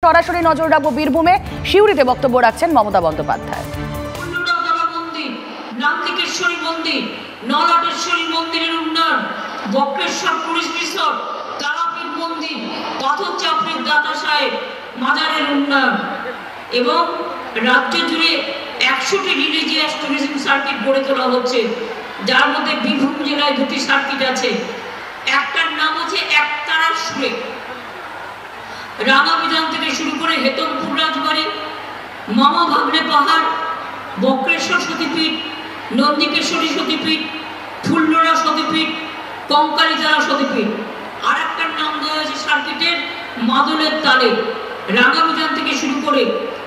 সরাসরি নজর রাখবো বীরভূমে। সিউড়িতে বক্তব্য রাখছেন মমতা বন্দ্যোপাধ্যায়। নান্দিকেশ্বরী মন্দির, নলাটেশ্বরী মন্দিরের উন্নয়ন, বক্রেশ্বর টুরিস্ট রিসোর্ট, তারাপীঠ মন্দির, পাথর চাপড়ির দাতা সাহেব মাজারের উন্নয়ন এবং রাজ্য জুড়ে 100টি রিলিজিয়াস ট্যুরিজম সার্কিট গড়ে তোলা হচ্ছে, যার মধ্যে বীরভূম জেলায় 2টি সার্কিট আছে। একটার নাম হচ্ছে একতারার সুরে, রাঙাবিধান থেকে শুরু করে হেতমপুর রাজবাড়ি, মামা ভাগ্নে পাহাড়, বক্রেশ্বর সতীপীঠ, নন্দিকেশ্বরী সতীপীঠ, ফুল্লরা সতীপীঠ, কঙ্কালীতলা সতীপীঠ। আর একটার নাম দেওয়া হয়েছে সার্কিটের মাদলের তালে, রাঙাবিধান থেকে শুরু করে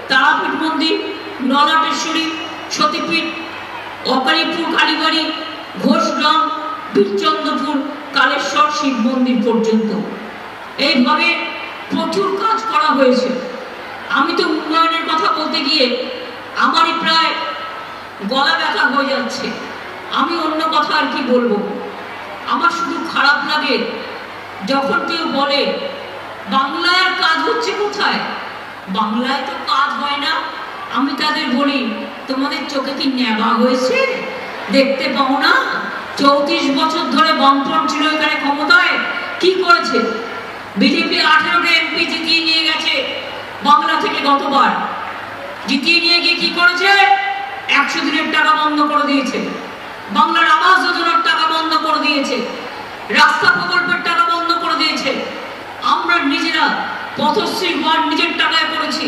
তারাপীঠ মন্দির, নলাটেশ্বরী সতীপীঠ, অকালীপুর কালীবাড়ি, ঘোষগ্রাম, বীরচন্দ্রপুর, কালেশ্বর শিব মন্দির পর্যন্ত। এইভাবে প্রচুর কাজ করা হয়েছে। আমি তো উন্নয়নের কথা বলতে গিয়ে আমারই প্রায় গলা ব্যথা হয়ে যাচ্ছে। আমি অন্য কথা আর কি বলবো। আমার শুধু খারাপ লাগে যখন কেউ বলে বাংলায় কাজ হচ্ছে কোথায়, বাংলায় তো কাজ হয় না। আমি তাদের বলি, তোমাদের চোখে কি নেবা হয়েছে, দেখতে পাও না? 34 বছর ধরে বামফ্রন্ট ছিল এখানে ক্ষমতায়, কি করেছে? বিজেপি 18টা এমপি জিতিয়ে নিয়ে গেছে বাংলা থেকে। গতবার জিতিয়ে নিয়ে গিয়ে কি করেছে? 100 দিনের টাকা বন্ধ করে দিয়েছে, বাংলার আবাস যোজনার টাকা বন্ধ করে দিয়েছে, রাস্তা প্রকল্পের টাকা বন্ধ করে দিয়েছে। আমরা নিজেরা পথশ্রী 1 নিজের টাকায় করেছি,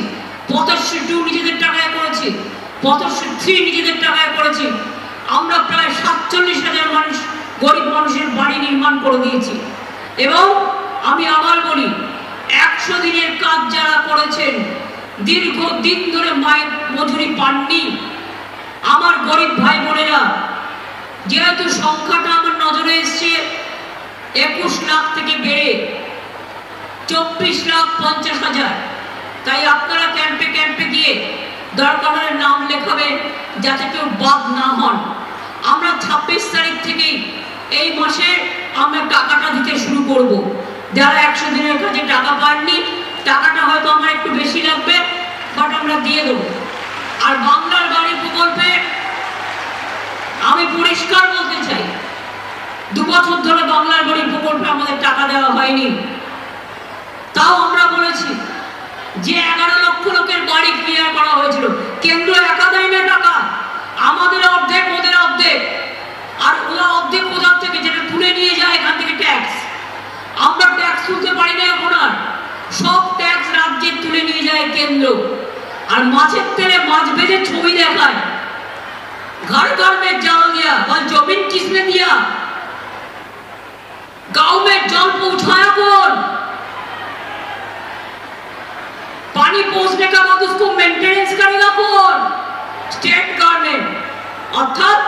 পথশ্রী 2 নিজেদের টাকায় করেছি, পথশ্রী 3 নিজেদের টাকায় করেছি। আমরা প্রায় 47,000 মানুষ, গরিব মানুষের বাড়ি নির্মাণ করে দিয়েছি। এবং আমি আবার বলি, 100 দিনের কাজ যারা করেছেন, দীর্ঘদিন ধরে মায়ের মজুরি পাননি, আমার গরিব ভাই বোনেরা, যেহেতু সংখ্যাটা আমার নজরে এসছে 21 লাখ থেকে বেড়ে 24,50,000, তাই আপনারা ক্যাম্পে ক্যাম্পে গিয়ে দরকার হলে নাম লেখাবেন যাতে কেউ বাদ না হন। আমরা 26 তারিখ থেকেই এই মাসে আমরা টাকাটা দিতে শুরু করব। যারা 100 দিনের কাজে টাকা পাননি, টাকাটা হয়তো আমার একটু বেশি লাগবে, বাট আমরা দিয়ে দেবো। আর বাংলার বাড়ি প্রকল্পে আমি পরিষ্কার বলতে চাই, 2 বছর ধরে বাংলার বাড়ি প্রকল্পে আমাদের টাকা দেওয়া হয়নি। তাও আমরা বলেছি যে 11 লক্ষ লোকের বাড়ি ক্লিয়ার করা হয়েছিল। কেন্দ্র একা দেয় না টাকা, আমাদের অর্ধেক ওদের অর্ধেক, আর ওরা অর্ধেক কোথার থেকে, যেটা তুলে নিয়ে যায় এখান থেকে ট্যাক্স। আমরা ট্যাক্স তুলতে পারি না এখন, আর সব ট্যাক্স রাজ্যে তুলে নিয়ে যায় কেন্দ্র। আর মাছের তেলে মাছ ভেজে ছবি দেখায়, घर घर में जल दिया और जमीन किसने दिया? गांव में जल पहुंचाया कौन? पानी पहुंचने के बाद उसको मेंटेनेंस करेगा कौन? State government. अर्थात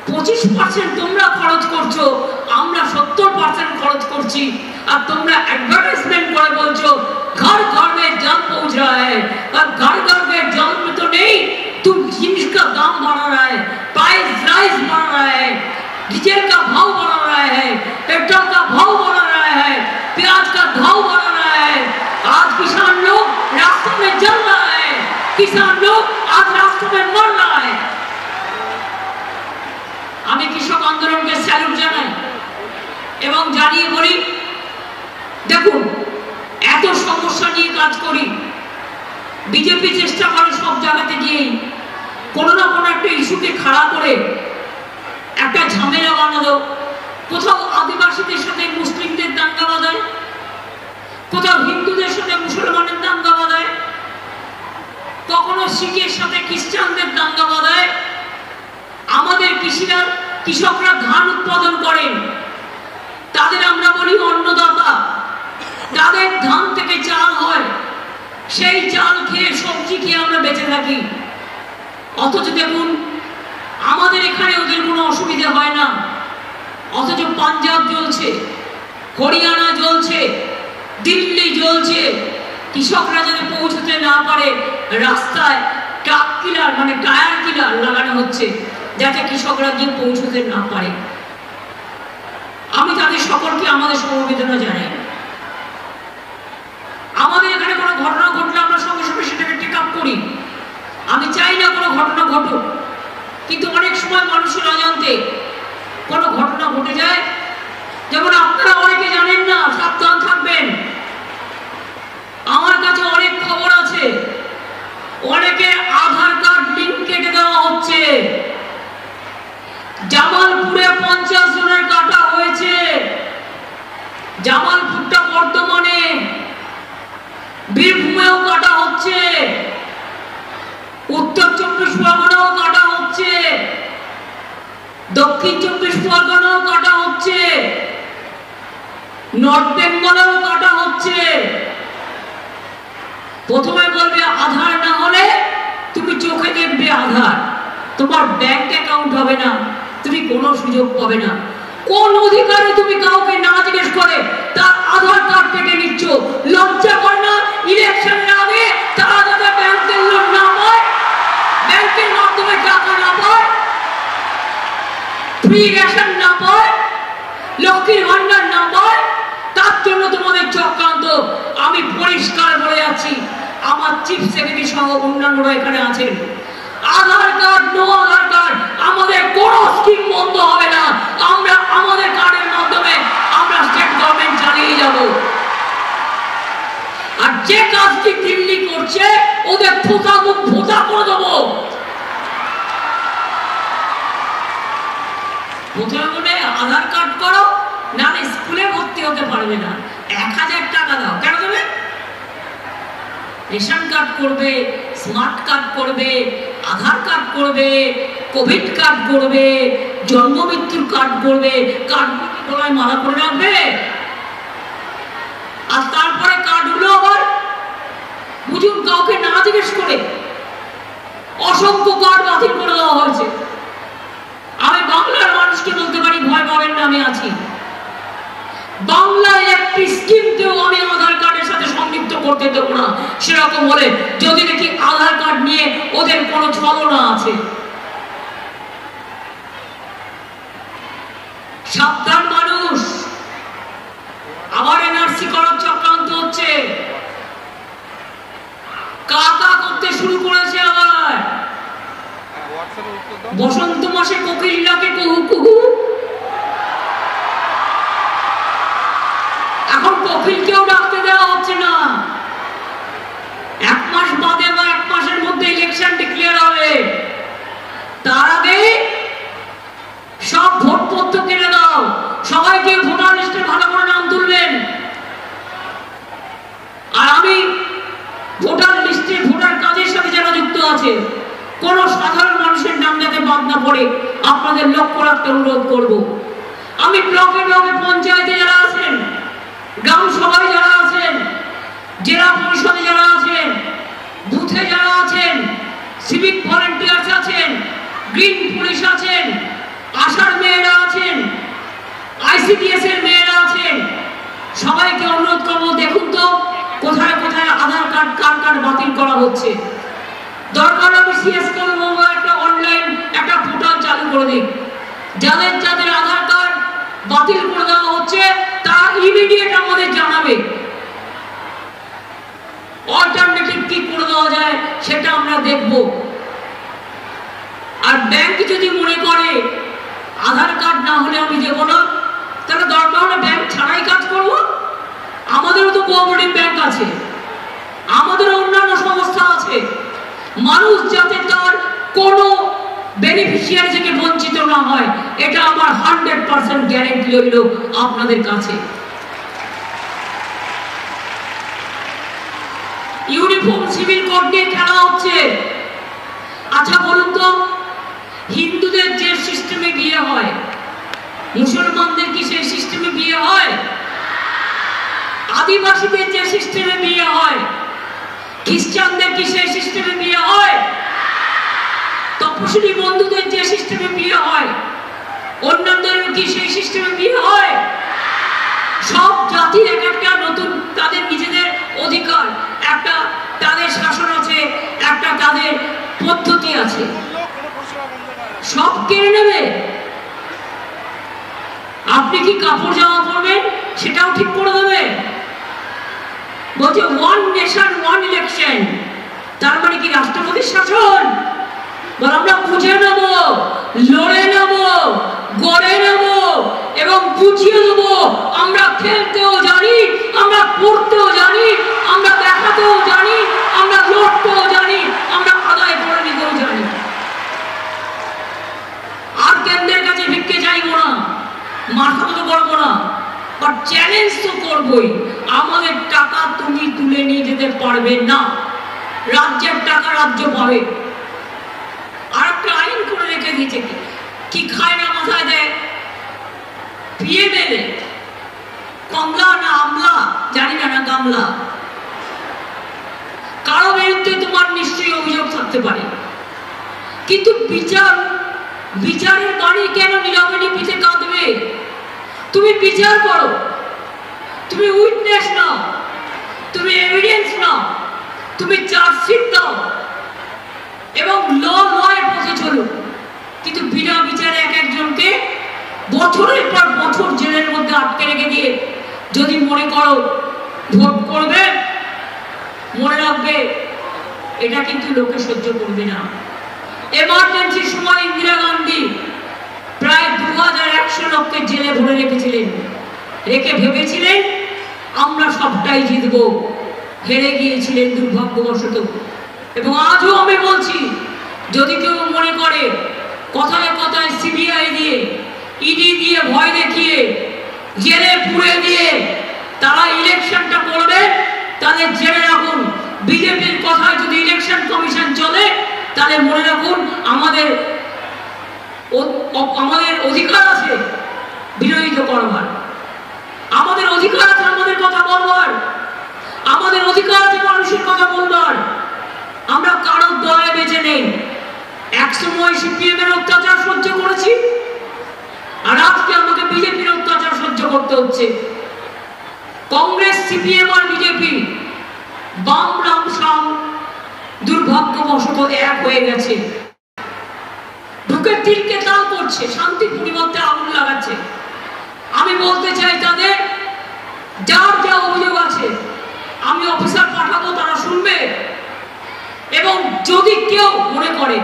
25% তোমরা খরচ করছো, আমরা 70% খরচ করছি। আর তোমরা এডভার্টাইজমেন্ট করে বলছো घर घर में जल पहुंच रहा है, और घर घर में जल में तो नहीं, तुम जिनिस का दाम बढ़ा रहा है, प्राइस राइस बढ़ रहा है, डीजल का भाव बढ़ रहा है, पेट्रोल का भाव बढ़ रहा है, प्याज का भाव बढ़ रहा है। आज किसान लोग रास्ते में जल रहा है, किसान लोग आज रास्ते में मर रहा है। আমি কৃষক আন্দোলনকে স্যালুট জানাই এবং জানিয়ে বলি, দেখুন এত সমস্যা নিয়ে কাজ করি, বিজেপি চেষ্টা করে সব জায়গাতে গিয়েই কোনো না কোনো একটা ইস্যুকে খাড়া করে একটা ঝামেলা বানালো। কোথাও আদিবাসীদের সাথে মুসলিমদের দাঙ্গা বাঁধায়, কোথাও হিন্দুদের সাথে মুসলমানের দাঙ্গা বাঁধায়, কখনো শিখের সাথে খ্রিস্টানদের দাঙ্গা বাঁধায়। আমাদের কৃষকরা ধান উৎপাদন করেন, তাদের আমরা বলি অন্নদাতা, তাদের ধান থেকে চাল হয়, সেই চাল খেয়ে সবজি খেয়ে আমরা বেঁচে থাকি। অথচ দেখুন আমাদের এখানে ওদের কোনো অসুবিধা হয় না, অথচ পাঞ্জাব জ্বলছে, হরিয়ানা জ্বলছে, দিল্লি জ্বলছে। কৃষকরা যদি পৌঁছতে না পারে, রাস্তায় ট্রাক কিলার মানে টায়ার কিলার লাগানো হচ্ছে যাতে কৃষকরা গিয়ে পৌঁছতে না পারে। আমি তাদের সকলকে আমাদের সমবেদনা জানাই। আমাদের এখানে কোনো ঘটনা ঘটলে রংপুরে 50 জনের কাটা হয়েছে, জামালপুরটা বর্তমানে, বীরভূমেও কাটা হচ্ছে, উত্তর 24 পরগনাও কাটা হচ্ছে, দক্ষিণ 24 পরগনাও কাটা হচ্ছে, নর্থ বেঙ্গলেও কাটা হচ্ছে। প্রথমে বলবে আধার না হলে তুমি চোখে দেখবে আধার, তোমার ব্যাংক অ্যাকাউন্ট হবে না, তুমি কোনো সুযোগ পাবে না। কোন অধিকারে তুমি কাউকে না জিজ্ঞেস করে তার আধার কার্ড কেটে নিচ্ছ? লজ্জা করে না? ইলেকশনের আগে তারা যাতে ব্যাংকের লোন না পায়, ব্যাংকের মাধ্যমে টাকা না পায়, ফ্রি রেশন না পায়, লক্ষ্মীর ভান্ডার না পায়, তার জন্য তোমাদের চক্রান্ত। আমি পরিষ্কার বলে যাচ্ছি, আমার চিফ সেক্রেটারি সহ অন্যান্যরা এখানে আছেন, আধার কার্ড, নো আধার কার্ড, আমাদের কোনো স্কিম বন্ধ হবে না। আমরা আমাদের কার্ডের মাধ্যমে আমরা স্টেট গভর্নমেন্ট চালিয়ে যাব। আর যে কাজটি দিল্লি করছে ওদের ফোঁটা মুখ ফোঁটা করে দেবো। প্রথমে বলে আধার কার্ড করো, না স্কুলে ভর্তি হতে পারবে না, 1000 টাকা দাও। কেন দেবে? রেশন কার্ড করবে, স্মার্ট কার্ড করবে, আধার কার্ড করবে, কোভিড কার্ড করবে, জন্ম মৃত্যুর কার্ড করবে, কার্ডগুলো গলায় মালা করে রাখবে। আর তারপরে কার্ডগুলো আবার বুঝুন কাউকে না জিজ্ঞেস করে অসংখ্য কার্ড বাতিল করে দেওয়া হয়েছে। আমি বাংলার মানুষকে বলতে পারি, ভয় পাবেন না, আমি আছি। বাংলায় একটি স্কিমকেও আমি আধার কার্ডের সাথে সংযুক্ত করতে দেবো না সেরকম হলে, যদি দেখি আধার কার্ড নিয়ে ওদের কোনো ছলনা আছে। সাবধান মানুষ, আবার এনআরসি করার চক্রান্ত হচ্ছে, কাকা করতে শুরু করেছে আবার। বসন্ত মাসে কোকিল ডাকে কুহু কুহু, এখন কোকিলকেও ডাকতে দেওয়া হচ্ছে না। 1 মাস বাদে বা 1 মাসের মধ্যে ইলেকশন ডিক্লেয়ার হবে, তার আগে সব ভোটপত্র কেটে দাও, সবাইকে ভোটার লিস্টে ভালো করে নাম তুলবেন। আর আমি ভোটার লিস্টে ভোটার কাজের সাথে যারা যুক্ত আছে, কোন সাধারণ মানুষের নাম যাতে বাদ না পড়ে আপনাদের লক্ষ্য রাখতে অনুরোধ করব। আমি ব্লকে ব্লকে পঞ্চায়েতে যারা আছেন, গ্রাম সভায় যারা আছেন, জেলা পরিষদে যারা আছেন, বুথে যারা আছেন, সিভিক ভলেন্টিয়ার্স আছেন, গ্রিন পুলিশ আছেন, আশার মেয়েরা আছেন, আইসিডিএস এর মেয়েরা আছেন, সবাইকে অনুরোধ করবো, দেখুন তো কোথায় কোথায় আধার কার্ড কার কার বাতিল করা হচ্ছে। দরকার আমি সিএস করবো, একটা অনলাইন একটা পোর্টাল চালু করে দিই, যাদের যাদের আধার কার্ড বাতিল করে দেওয়া হচ্ছে তারা ইমিডিয়েট আমাদের জানাবে, অল্টারনেটিভ কি করে দেওয়া যায় সেটা আমরা দেখব। আর ব্যাংক যদি মনে করে আধার কার্ড না হলে আমি দেবো না, তাহলে দরকার হলে ব্যাংক ছাড়াই কাজ করব। আমাদেরও তো কোঅপারেটিভ ব্যাংক আছে, আমাদেরও অন্যান্য সংস্থা আছে। মানুষ যাতে তার কোনো বেনিফিশিয়ারি থেকে বঞ্চিত না হয়, এটা আমার 100% গ্যারেন্টি রইল আপনাদের কাছে। ইউনিফর্ম সিভিল কোড নিয়ে খেলা হচ্ছে। আচ্ছা বলুন তো, হিন্দুদের যে সিস্টেমে বিয়ে হয়, মুসলমানদের কি সেই সিস্টেমে বিয়ে হয়? আদিবাসীদের যে সিস্টেমে বিয়ে হয়, খ্রিস্টানদের কি সেই সিস্টেমে বিয়ে হয়? তপশিলি বন্ধুদের যে সিস্টেমে বিয়ে হয়, অন্যান্যদের কি সেই সিস্টেমে বিয়ে হয়? সব জাতির এক একটা নতুন তাদের নিজেদের অধিকার, একটা তাদের শাসন আছে, একটা তাদের পদ্ধতি আছে, সব কেড়ে নেবে। আপনি কি কাপড় জামা পরবেন সেটাও ঠিক করে দেবে। বলছে ওয়ান নেশন ওয়ান ইলেকশন, তার মানে কি রাষ্ট্রপতির শাসন? বল আমরা বুঝে নেব, লড়ে নেব, গড়ে নেব এবং বুঝিয়ে দেব। আমরা খেলতেও জানি, আমরা পড়তেও জানি, আমরা দেখাতেও জানি, আমরা লড়তেও জানি, আমরা আদায় করে নিতেও জানি। আর কেন্দ্রের কাছে ভিক্ষে চাইব করবই। আমাদের টাকা তুমি তুলে নিয়ে যেতে পারবে না, রাজ্যের টাকা রাজ্য পাবে। আর একটা আইন করে রেখে দিয়েছে, কি খায় না মাথায় দেয়, পিএমএলএ কমলা না আমলা জানি না, না গামলা, কারো বিরুদ্ধে তোমার নিশ্চয়ই অভিযোগ থাকতে পারে, কিন্তু বিচারের গাড়ি কেন নীরবে নিপিতে কাঁদবে? তুমি বিচার করো, তুমি উইটনেস নাও, তুমি এভিডেন্স নাও, তুমি চার্জশিট দাও এবং লয়ের পথে চলো। কিন্তু বিনা বিচারে এক একজনকে বছরের পর বছর জেলের মধ্যে আটকে রেখে দিয়ে যদি মনে করো ভোট করবে, মনে রাখবে এটা কিন্তু লোকে সহ্য করবে না। এমার্জেন্সির সময় ইন্দিরা গান্ধী প্রায় 2100 লোককে জেলে ভরে রেখেছিলেন, রেখে ভেবেছিলেন আমরা সবটাই জিতব, হেরে গিয়েছিলেন দুর্ভাগ্যবশত। এবং আজও আমি বলছি, যদি কেউ মনে করে কথায় কথায় সিবিআই দিয়ে, ইডি দিয়ে ভয় দেখিয়ে, জেলে পুড়ে দিয়ে তারা ইলেকশনটা করবে, তাহলে জেনে রাখুন বিজেপির কথায় যদি ইলেকশন কমিশন চলে, তাহলে মনে রাখুন আমাদের অধিকার আছে বিরোধিতা করবার, আমাদের অধিকার আছে আমাদের কথা বলবার, আমাদের অধিকার আছে মানুষের কথা বলবার। আমরা কারোর দলে বেঁচে নেই। একসময় সিপিএম এর অত্যাচার সহ্য করেছি, আর আজকে আমাকে বিজেপির অত্যাচার সহ্য করতে হচ্ছে। কংগ্রেস, সিপিএম আর বিজেপি, বাম রাম শাম দুর্ভাগ্যবশত এক হয়ে গেছে, ঢুকে তিলকে তাল করছে, শান্তি পরিবর্তে আগুন লাগাচ্ছে। আমি বলতে চাই তাদের যার যা অভিযোগ আছে আমি অফিসার পাঠাবো, তারা শুনবে। এবং যদি কেউ মনে করে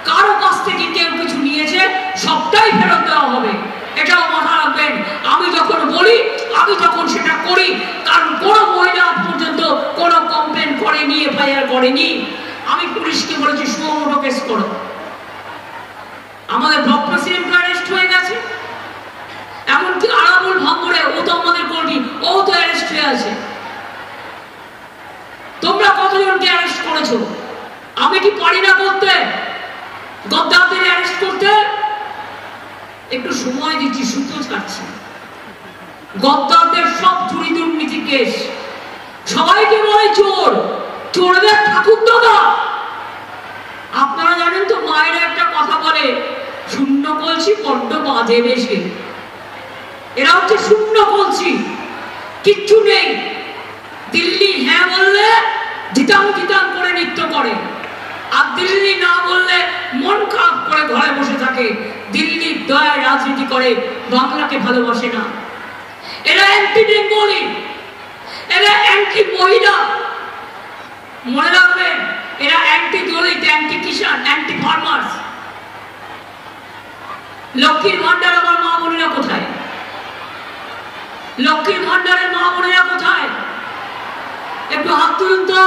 কারো কাছ থেকে কেউ কিছু নিয়েছে, সবটাই ফেরত দেওয়া হবে, এটাও মাথা রাখবেন। আমি যখন বলি, আমি যখন সেটা করি, কারণ কোনো মহিলা পর্যন্ত কোনো কমপ্লেন করেনি, এফআইআর করেনি। আমি পুলিশকে বলেছি সুমোটো কেস করো। আমাদের ব্লক প্রেসিডেন্ট অ্যারেস্ট হয়ে গেছে, এমনকি আরাবুল ভাঙ্গুরে, ও তো আমাদের কর্মী, ও তো অ্যারেস্ট হয়ে আছে। তোমরা কতজনকে অ্যারেস্ট করেছো? আমি কি পারি না করতে? গদ্দারদের অ্যারেস্ট করতে একটু সময় দিচ্ছি, সুতো ছাড়ছি। গদ্দারদের সব চুরি দুর্নীতি কেস, সবাইকে বলে চোর, চোরদের ঠাকুর দাদা। আপনারা জানেন তো, মায়েরা একটা কথা বলে, শূন্য কলসি বড্ড বাজে বেশি। এরা হচ্ছে শূন্য কলসি, কিচ্ছু নেই। দিল্লি হ্যাঁ বললে জিতাম জিতাম করে নৃত্য করে, আর দিল্লি না বললে মন খারাপ করে ঘরে বসে থাকে। দিল্লির দয়ায় রাজনীতি করে, বাংলাকে ভালোবাসে না। এরা অ্যান্টি বেঙ্গলি, এরা অ্যান্টি মহিলা, মনে রাখবেন এরা অ্যান্টি দলিত, অ্যান্টি কিষাণ, অ্যান্টি ফার্মার্স। লক্ষ্মীর ভান্ডার আমার মা বোনেরা কোথায়? লক্ষ্মীর ভান্ডারের মা বোনেরা কোথায়? একটু হাত তুলুন তো।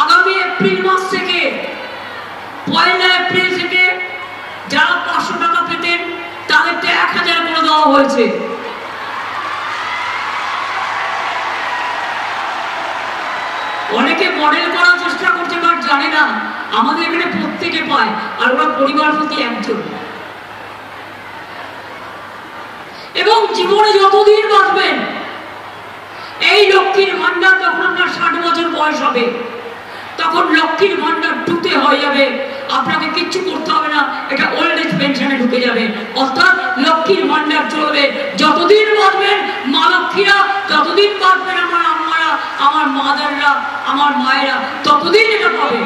আগামী এপ্রিল মাস থেকে, 1 এপ্রিল থেকে যারা 500 টাকা পেতেন তাদেরকে 1000 করে দেওয়া হয়েছে। অনেকে মডেল করার চেষ্টা করছে, বাট জানে না আমাদের এখানে প্রত্যেকে পায়, আর ওরা পরিবার প্রতি একজন। এবং জীবনে যতদিন বাঁচবেন, এই লক্ষ্মীর ভান্ডার যখন আপনার 60 বছর বয়স হবে, তখন লক্ষ্মীর ভান্ডার ঢুকতে হয়ে যাবে, আপনাকে কিচ্ছু করতে হবে না, এটা ওল্ড এজ পেনশনে ঢুকে যাবে। অর্থাৎ লক্ষ্মীর ভান্ডার চলবে যতদিন বাঁচবেন। মা লক্ষ্মীরা যতদিন বাঁচবেন, আমার আম্মারা, আমার মাদাররা, আমার মায়েরা ততদিন এটা পাবে।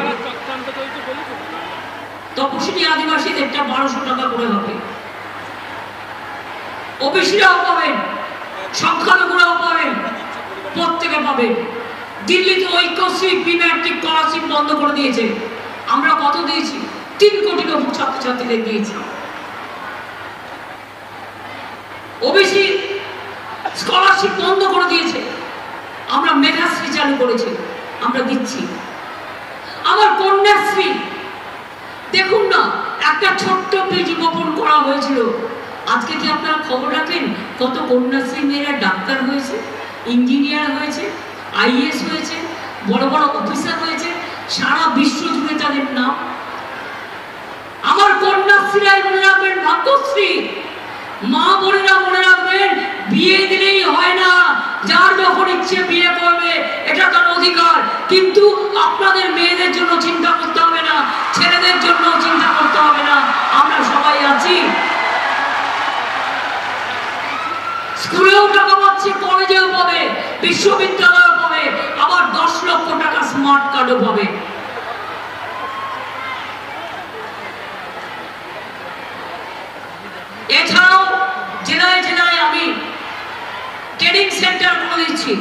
তপশিলি আদিবাসীদেরটা 1200 টাকা করে হবে, ওবিসিরাও পাবেন, সংখ্যালঘুরাও পাবেন, প্রত্যেকে পাবেন। দিল্লিতে ঐক্যশ্রী প্রি-ম্যাট্রিক স্কলারশিপ বন্ধ করে দিয়েছে। আমরা কত দিয়েছি? 3 কোটি ছাত্রছাত্রীদের দিয়েছি। ওবিসি স্কলারশিপ বন্ধ করে দিয়েছে, আমরা মেধাশ্রী চালু করেছি, আমরা দিচ্ছি। আমার কন্যাশ্রী দেখুন না, একটা ছোট্ট বীজ বপন করা হয়েছিল, আজকে কি আপনারা খবর রাখেন কত কন্যাশ্রী মেয়েরা ডাক্তার হয়েছে, ইঞ্জিনিয়ার হয়েছে, আইএস হয়েছে, বড় বড় অফিসার হয়েছে, সারা বিশ্ব জুড়ে তাদের নাম। আমার কন্যাশ্রীরাই মনে রাখবেন ভাগ্যশ্রী, মা বোনেরা মনে রাখবেন বিয়ে দিলেই হয় না, যার যখন ইচ্ছে বিয়ে করবে, এটা তার অধিকার। কিন্তু আপনাদের মেয়েদের জন্য চিন্তা করতে হবে না, ছেলেদের জন্য চিন্তা করতে হবে না। আমরা সবাই আছি, স্কুলেও টাকা পাচ্ছে, কলেজেও পাবে, বিশ্ববিদ্যালয়েও পাবে, আবার 10 লক্ষ টাকা স্মার্ট কার্ডও পাবে। এছাড়াও জেলায় জেলায় আমি ট্রেনিং সেন্টার করে দিচ্ছি,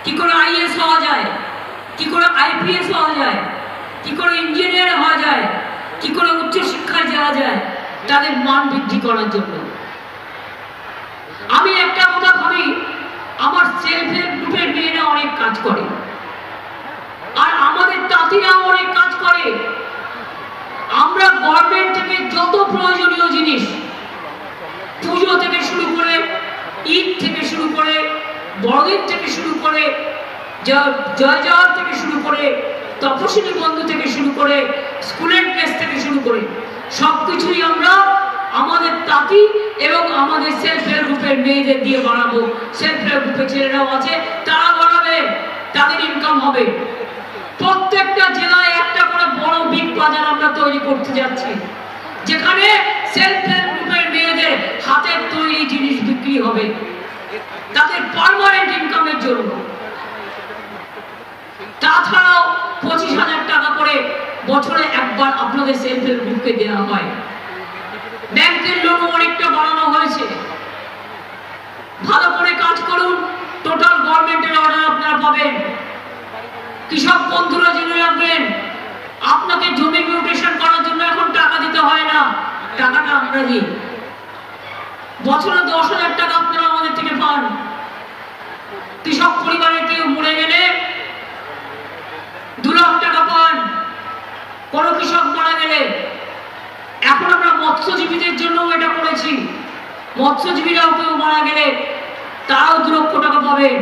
কি করে আইএস হওয়া যায়, কি করে আইপিএস হওয়া যায়, কি করে ইঞ্জিনিয়ার হওয়া যায়, কি করে উচ্চশিক্ষায় যাওয়া যায়, তাদের মান বৃদ্ধি করার জন্য। আমি একটা কথা ভাবি, আমার সেলফ হেল্প গ্রুপের মেয়েরা অনেক কাজ করে, আর আমাদের তাঁতিরাও অনেক কাজ করে। আমরা গভর্নমেন্ট থেকে যত প্রয়োজনীয় জিনিস, পুজো থেকে শুরু করে, ঈদ থেকে শুরু করে, বড়দিন থেকে শুরু করে, জয়জয়ন্তী থেকে শুরু করে, তপশিলি বন্ধু থেকে শুরু করে, স্কুলের ড্রেস থেকে শুরু করে, সবকিছুই আমরা আমাদের তাঁতি এবং আমাদের সেলফ হেল্প গ্রুপের মেয়েদের দিয়ে বানাবো। সেলফ হেল্প গ্রুপের ছেলেরাও আছে, তারা বানাবে, তাদের ইনকাম হবে। প্রত্যেকটা জেলায় একটা করে বড় বিগ বাজার আমরা তৈরি করতে যাচ্ছি, যেখানে সেলফ হেল্প গ্রুপের মেয়েদের হাতের তৈরি জিনিস বিক্রি হবে, তাদের পার্মানেন্ট ইনকামের জন্য। তাছাড়াও 25,000 টাকা করে বছরে একবার আপনাদের সেলফ হেল্প গ্রুপকে দেওয়া হয়। ব্যাংকের লোনও অনেকটা বাড়ানো হয়েছে। ভালো করে কাজ করুন, টোটাল গভর্নমেন্টের অর্ডার আপনারা পাবেন। কৃষক বন্ধুরা জেনে রাখবেন, আপনাকে জমি মিউটেশন করার জন্য এখন টাকা দিতে হয় না, টাকাটা আমরা দিই। বছরে 10,000 টাকা আপনারা আমাদের থেকে পান। কৃষক পরিবারে কেউ মরে গেলে 2 লাখ টাকা পান, কোনো কৃষক মারা গেলে। এখন আমরা মৎস্যজীবীদের জন্য এটা করেছি, মৎস্যজীবীরাও কেউ মারা গেলে তারাও 2 লক্ষ টাকা পাবেন।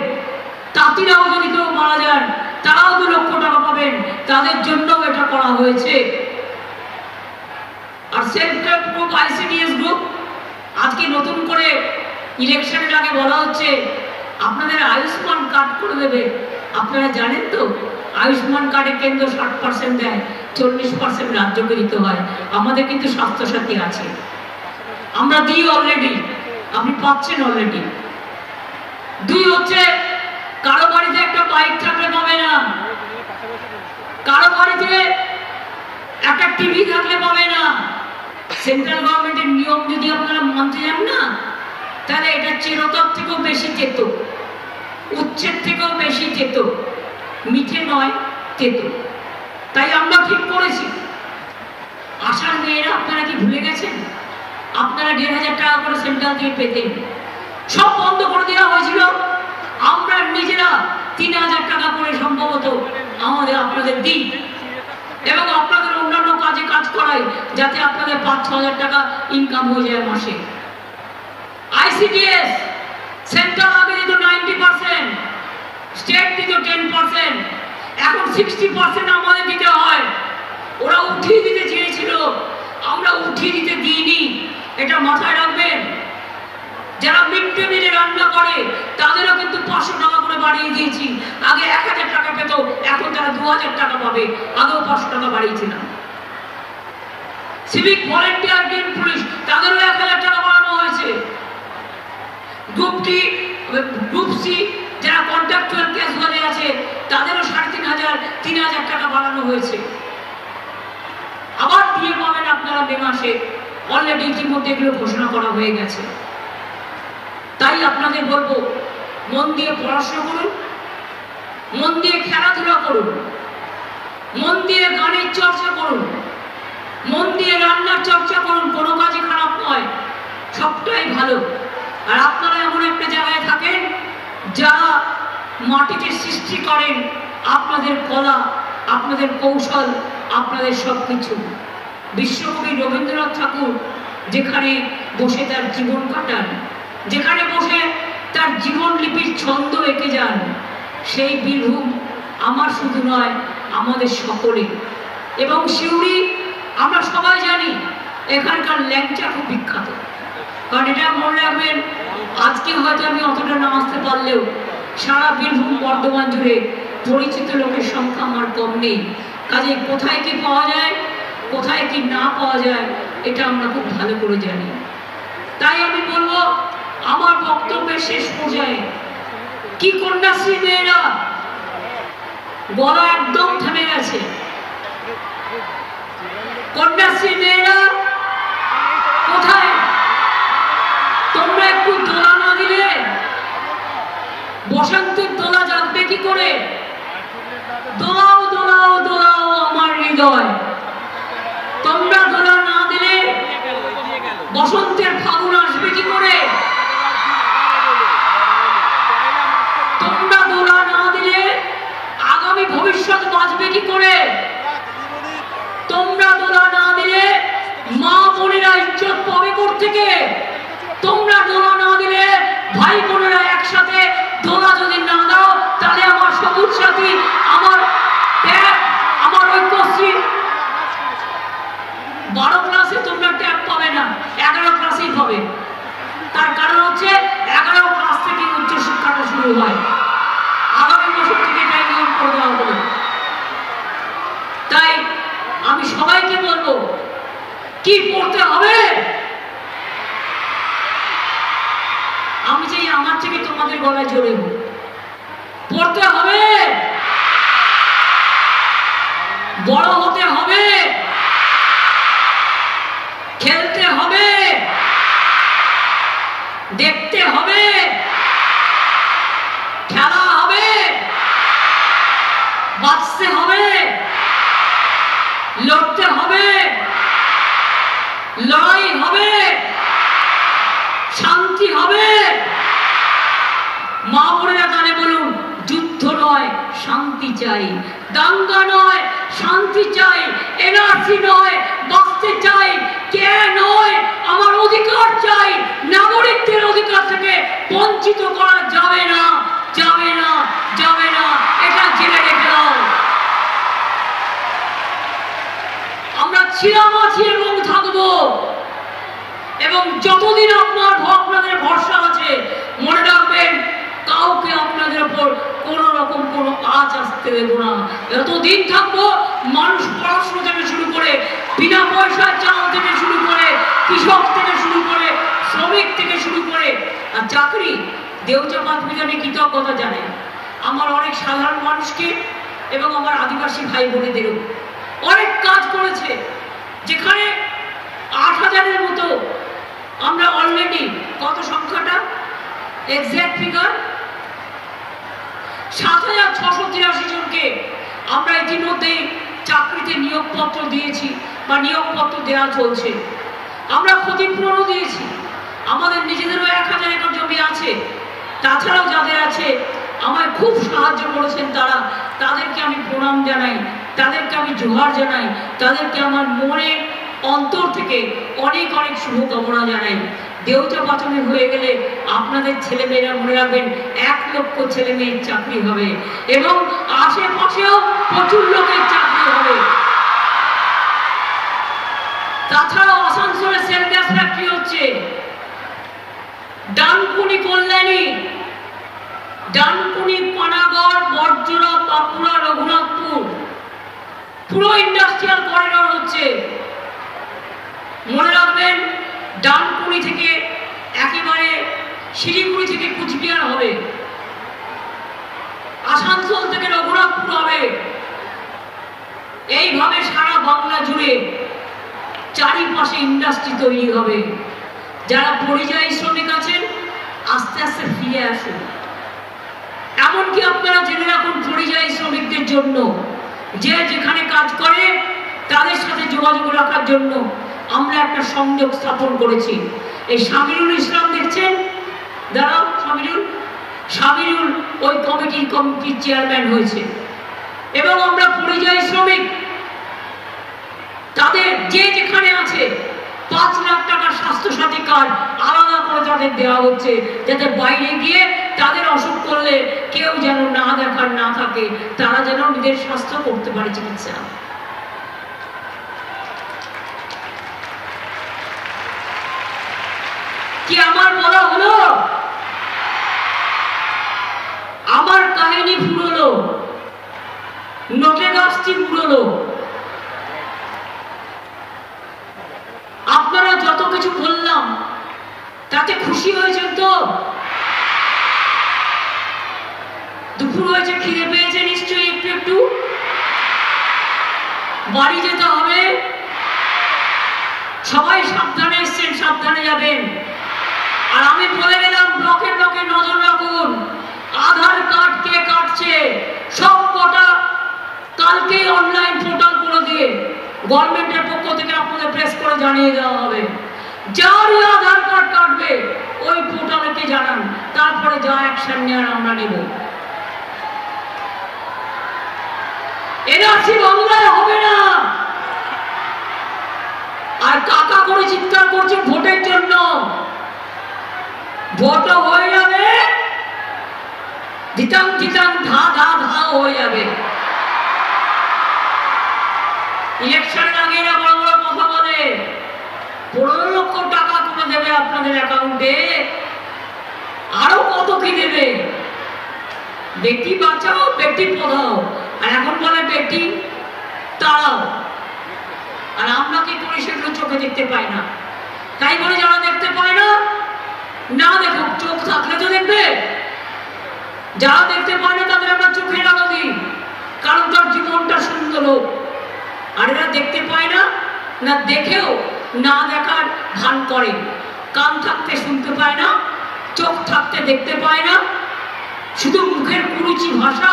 তাঁতিরাও যদি কেউ মারা যান, তারাও 2 লক্ষ টাকা পাবেন, তাদের জন্যও এটা করা হয়েছে। আর self help group, ICDS group, আজকে নতুন করে ইলেকশনের আগে বলা হচ্ছে আপনাদের আয়ুষ্মান কার্ড করে দেবে। আপনারা জানেন তো, আয়ুষ্মান কার্ডে কেন্দ্র 60% দেয়, 40% রাজ্যকে দিতে হয়। আমাদের কিন্তু স্বাস্থ্যসাথী আছে, আমরা দিই অলরেডি, আপনি পাচ্ছেন অলরেডি। 2 হচ্ছে, কারো বাড়িতে একটা বাইক থাকলে পাবে না, কারো বাড়িতে একটা টিভি থাকলে পাবে না। সেন্ট্রাল গভর্নমেন্টের নিয়ম যদি আপনারা মানতে যান না, তাহলে এটা চিরতর থেকেও বেশি চেত, উচ্ছেদ থেকেও বেশি চেত, মিঠে নয় চেত। তাই আমরা ঠিক করেছি, আশার মেয়েরা আপনারা কি ভুলে গেছেন? আপনারা 1,500 টাকা করে সেন্ট্রাল থেকে পেতেন, সব বন্ধ করে দেওয়া হয়েছিল। আমরা নিজেরা 3,000 টাকা করে সম্ভবত আপনাদের দিই, এবং আপনাদের অন্যান্য কাজে কাজ করাই, যাতে আপনাদের 5-6,000 টাকা ইনকাম হয়ে যায় মাসে। আইসিডিএস সেন্ট্রাল আগে দিত 90%, স্টেট দিত 10%, এখন 60% আমাদের দিতে হয়। ওরা উঠিয়ে দিতে চেয়েছিল, আমরা উঠিয়ে দিতে দিইনি, এটা মাথায় রাখবেন। যারা মিড ডে মিলে রান্না করে তাদেরও কিন্তু 500 টাকা করে বাড়িয়ে দিয়েছি। আগে 1,000 টাকা পেত, এখন তারা 2,000 টাকা পাবে, আগেও 500 টাকা বাড়িয়েছিলাম। সিভিক ভলেন্টিয়ার, গ্রিন পুলিশ, তাদেরও 1,000 টাকা বাড়ানো হয়েছে। গ্রুপ সি যারা কন্ট্রাকচুয়াল ক্যাজুয়ালি আছে, তাদেরও 3,500, 3,000 টাকা বাড়ানো হয়েছে। আবার দিয়ে পাবেন আপনারা মে মাসে, অলরেডি ইতিমধ্যে এগুলো ঘোষণা করা হয়ে গেছে। তাই আপনাদের বলবো, মন দিয়ে পড়াশোনা করুন, মন দিয়ে খেলাধুলা করুন, মন দিয়ে গানের চর্চা করুন, মন দিয়ে রান্নার চর্চা করুন। কোনো কাজই খারাপ নয়, সবটাই ভালো। আর আপনারা এমন একটা জায়গায় থাকেন যারা মাটিতে সৃষ্টি করেন আপনাদের কলা, আপনাদের কৌশল, আপনাদের সবকিছু। বিশ্বকবি রবীন্দ্রনাথ ঠাকুর যেখানে বসে তার জীবন কাটান, যেখানে বসে তার জীবন লিপির ছন্দ এঁকে যান, সেই বীরভূম আমার শুধু নয়, আমাদের সকলে। এবং সিউড়ি আমরা সবাই জানি এখানকার ল্যাংচা খুব বিখ্যাত। কারণ এটা মনে রাখবেন, আজকে হয়তো আমি অতটা না আসতে পারলেও সারা বীরভূম বর্ধমান জুড়ে পরিচিত লোকের সংখ্যা আমার কম নেই। কাজে কোথায় কি পাওয়া যায়, কোথায় কি না পাওয়া যায়, এটা আমরা খুব ভালো করে জানি। তাই আমি বলবো, আমার বক্তব্যের শেষ পর্যায়ে কি কন্যাশ্রী মেয়েরা গলা একদম থেমে গেছে। কন্যাশ্রী মেয়েরা কোথায়? তোমরা একটু দোলা না দিলে বসন্তের দোলা জাগবে কি করে? দোলাও দোলাও দোলাও আমার হৃদয়। তোমরা দোলা না দিলে বসন্তের ফাগুন আসবে কি করে? তোমরা দোলা না দিলে আগামী ভবিষ্যৎ বাঁচবে কি করে? তোমরা দোলা না দিলে মা বোনেরা ইজ্জত পাবে থেকে। তোমরা দোলা না দিলে ভাই বোনেরা একসাথে দোলা যদি না দাও, তাহলে আমার সবুজ সাথী, আমার ট্যাগ, আমার ঐক্যশ্রী 12 ক্লাসে তোমরা ট্যাগ পাবে না, 11 ক্লাসেই পাবে। তার কারণ হচ্ছে 11 ক্লাস থেকে উচ্চশিক্ষাটা শুরু হয়। আগামী বছর থেকে এটাই নিয়ম করে দেওয়া হবে। তাই আমি সবাইকে বলবো, কি পড়তে হবে? আমি চাই আমার থেকে তোমাদের গলায় জোরে পড়তে হবে, বড় হতে হবে, খেলতে হবে, দেখতে হবে, খেলা হবে, বাঁচতে হবে, লড়তে হবে, লড়াই হবে, শান্তি হবে। মা বোনেরা কানে বলুন, যুদ্ধ নয় শান্তি চাই, দাঙ্গা নয় শান্তি চাই, এনআরসি নয় বাঁচতে চাই, কে নয় আমার অধিকার চাই। নাগরিকদের অধিকার থেকে বঞ্চিত করা যাবে না, যাবে না, যাবে না, এটা জেনে রেখে দাও। আমরা ছিলাম, আছি এবং থাকবো। এবং যতদিন আপনাদের ভরসা আছে, মনে রাখবেন, কাউকে আপনাদের উপর কোন রকম কোন আঁচ আসতে দেব না। যতদিন থাকবো, মানুষ পড়াশোনা থেকে শুরু করে, বিনা পয়সার চাল থেকে শুরু করে, কৃষক থেকে শুরু করে, শ্রমিক থেকে শুরু করে, আর চাকরি দেউচাপাত বিধানে কৃতজ্ঞতা জানে আমার অনেক সাধারণ মানুষকে এবং আমার আদিবাসী ভাই বোনেদেরও অনেক কাজ করেছে। যেখানে 8,000-এর মতো আমরা অলরেডি, কত সংখ্যাটা এক্সাক্ট ফিগার, 7,683 জনকে আমরা ইতিমধ্যেই চাকরিতে নিয়োগপত্র দিয়েছি বা নিয়োগপত্র দেওয়া চলছে। আমরা ক্ষতিপূরণও দিয়েছি। আমাদের নিজেদেরও 1,000 একর জমি আছে। তাছাড়াও যাদের আছে আমায় খুব সাহায্য করেছেন, তাদেরকে আমি প্রণাম জানাই, তাদেরকে আমি জোহার জানাই, তাদেরকে আমার মনের অন্তর থেকে অনেক অনেক শুভকামনা জানাই। দেউচাপাচনে হয়ে গেলে আপনাদের ছেলেমেয়েরা মনে রাখবেন, 1 লক্ষ ছেলে মেয়ের চাকরি হবে এবং আশেপাশেও প্রচুর লোকের চাকরি হবে। তাছাড়াও আসানসোলে সেল গ্যাস ফ্যাক্টরি হচ্ছে, ডানকুনি কল্যাণী, ডানকুনি, পানাগড়, বড়জোড়া, বাঁকুড়া, রঘুনাথপুর পুরো ইন্ডাস্ট্রিয়াল করিডোর হচ্ছে। মনে রাখবেন, ডানকুনি থেকে একেবারে শিলিগুড়ি থেকে কুচবিহার হবে, আসানসোল থেকে রঘুনাথপুর হবে। এইভাবে সারা বাংলা জুড়ে চারিপাশে ইন্ডাস্ট্রি তৈরি হবে। যারা পরিযায়ী শ্রমিক আছেন, আস্তে আস্তে ফিরে আসুন। এমনকি আপনারা জেনে রাখুন, পরিযায়ী শ্রমিকদের জন্য, যে যেখানে কাজ করে তাদের সাথে যোগাযোগ রাখার জন্য আমরা একটা সংযোগ স্থাপন করেছি। এই শামিরুল ইসলাম দেখছেন, দাঁড়াও, শামিরুল ওই কমিটির চেয়ারম্যান হয়েছে। এবং আমরা পরিযায়ী শ্রমিক তাদের যে যেখানে আছে 5 লাখ টাকা স্বাস্থ্যসাথী কার্ড আলাদা করে তাদের দেওয়া হচ্ছে, যাতে বাইরে গিয়ে তাদের অসুখ করলে কেউ যেন না দেখার না থাকে, তারা যেন নিজের স্বাস্থ্য করতে পারে চিকিৎসা। কি আমার বলা হলো? আমার কাহিনী ফুরলো, নোটে গাছটি ফুরলো। আপনারা যত কিছু বললাম তাতে খুশি হয়েছেন তো? দুপুর হয়েছে, খিদে পেয়েছে নিশ্চয়ই একটু একটু। বাড়ি যেতে হবে, সবাই সাবধানে এসছেন, সাবধানে যাবেন। আর আমি বলে গেলাম, ব্লকে ব্লকে নজর রাখুন। আধার কার্ড কে কাটছে সব কটা কালকেই অনলাইন পোর্টাল করে দিয়ে গভর্নমেন্টের পক্ষ থেকে আপনাদের প্রেস করে জানিয়ে দেওয়া হবে। যারই আধার কার্ড কাটবে ওই পোর্টালকে জানান, তারপরে যা অ্যাকশন নেওয়ার আমরা নেব। এনআরসি বাংলায় হবে না। আর কাকা করে চিৎকার করছে ভোটের জন্য, ভোটও হয়ে যাবে, দিতাম দিতাম ধা ধা ধা হয়ে যাবে। ইলেকশনের আগে এরা বড় বড় কথা বলে, 15 লক্ষ টাকা করে দেবে আপনাদের অ্যাকাউন্টে, আরো কত কি দেবে। বেটি বাঁচাও, বেটি পড়াও, আর এখন বলে বেটি তাড়াও। আর আমরা কি করি সেগুলো চোখে দেখতে পাই না। তাই বলে যারা দেখতে পায় না, না দেখুক, চোখ থাকলে তো দেখবে। যারা দেখতে পায় না তাদের আমরা চোখে আলো দিই, কারণ তার জীবনটা সুন্দর হোক। আর এরা দেখতে পায় না, না দেখেও না দেখার ভান করে। কান থাকতে শুনতে পায় না, চোখ থাকতে দেখতে পায় না, শুধু মুখের কুরুচি ভাষা,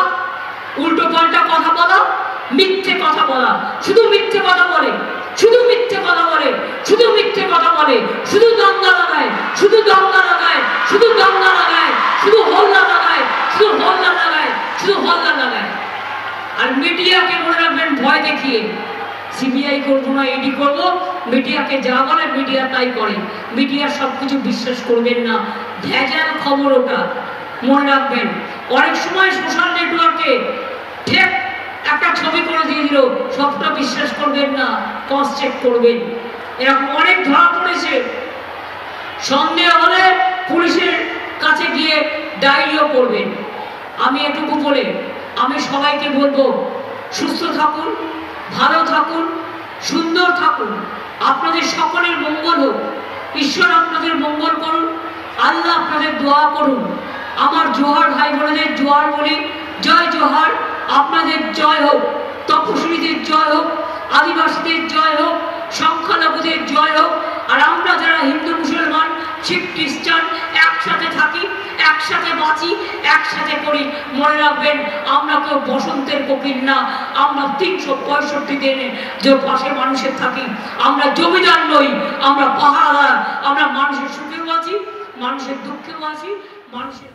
উল্টো পাল্টা কথা বলা, মিথ্যে কথা বলা, শুধু মিথ্যে কথা বলে, শুধু মিথ্যে কথা বলে, শুধু মিথ্যে কথা বলে, শুধু দাঙ্গা লাগায়, শুধু দাঙ্গা লাগায়, শুধু দাঙ্গা লাগায়, শুধু হল্লা লাগায়, শুধু হল্লা লাগায়, শুধু হল্লা লাগায়। আর মিডিয়াকে মনে রাখবেন ভয় দেখিয়ে, সিবিআই করবো না, ইডি করবো, মিডিয়াকে যা বলে মিডিয়া তাই করে। মিডিয়া সবকিছু বিশ্বাস করবেন না, ভেজাল খবর ওটা, মনে রাখবেন। অনেক সময় সোশ্যাল নেটওয়ার্কে ঠিক একটা ছবি করে দিয়ে দিল, সবটা বিশ্বাস করবেন না, ক্রস চেক করবেন। এরকম অনেক ধরা পড়েছে। সন্দেহ হলে পুলিশের কাছে গিয়ে ডায়েরিও করবেন। আমি এটুকু বলে আমি সবাইকে বলবো, সুস্থ থাকুন, ভালো থাকুন, সুন্দর থাকুন, আপনাদের সকলের মঙ্গল হোক। ঈশ্বর আপনাদের মঙ্গল করুন, আল্লাহ আপনাদের দোয়া করুন। আমার জোহার ভাই বোনেদের জোহার বলি, জয় জোহার। আপনাদের জয় হোক, তপশিলীদের জয় হোক, আদিবাসীদের জয় হোক, সংখ্যালঘুদের জয় হোক। আর আমরা যারা হিন্দু মুসলমান শিখ খ্রিস্টান একসাথে থাকি, একসাথে বাঁচি, একসাথে করি। মনে রাখবেন, আমরা কেউ বসন্তের কোকিল না, আমরা 365 দিনে যে পাশে মানুষের থাকি। আমরা জমিদার নই, আমরা পাহাড়া, আমরা মানুষের সুখেও আছি, মানুষের দুঃখেও আছি, মানুষের